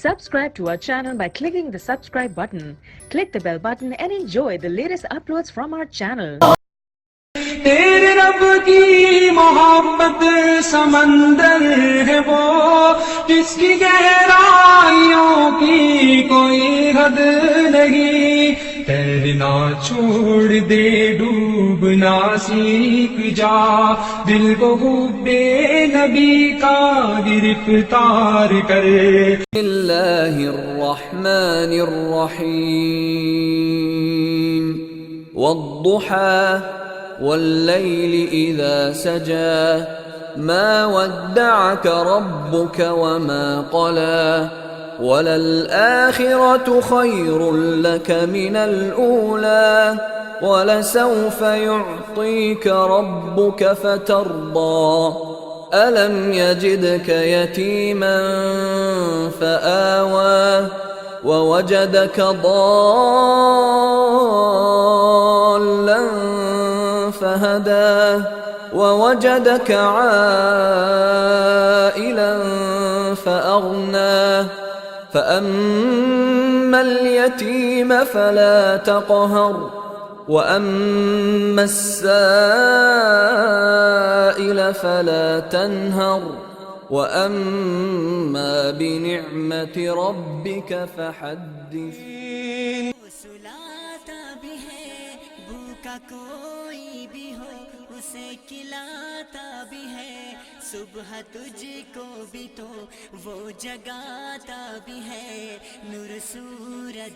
Subscribe to our channel by clicking the subscribe button. Click the bell button and enjoy the latest uploads from our channel. तेरे रब की मोहब्बत समंदर है वो, जिसकी गहराइयों की कोई हद नहीं। तैरना छोड़ दे, डूबना सीख जा, दिल को हुब्बे नबी का गिरफ्तार करे। बिस्मिल्लाहिर्रहमानिर्रहीम वद्दुहा वल्लैलि इज़ा सजा मा वद्दअक रब्बुक वमा क़ला वलल-आखिरतु खैरुल लक मिनल ऊला वलसौफ युअतीक रब्बुक फतर्दा अलम यजिदक यतीमन फआवा ववजदक ضالًا فهدى ووجدك عائلا فأغنى فأما اليتيم فلا تقهر وأما السائل فلا تنهر وأما بنعمة ربك فحدث सुलाता भी है, भूखा कोई भी हो उसे खिलाता भी है। सुबह तुझको भी तो वो जगाता भी है। नूर सूरज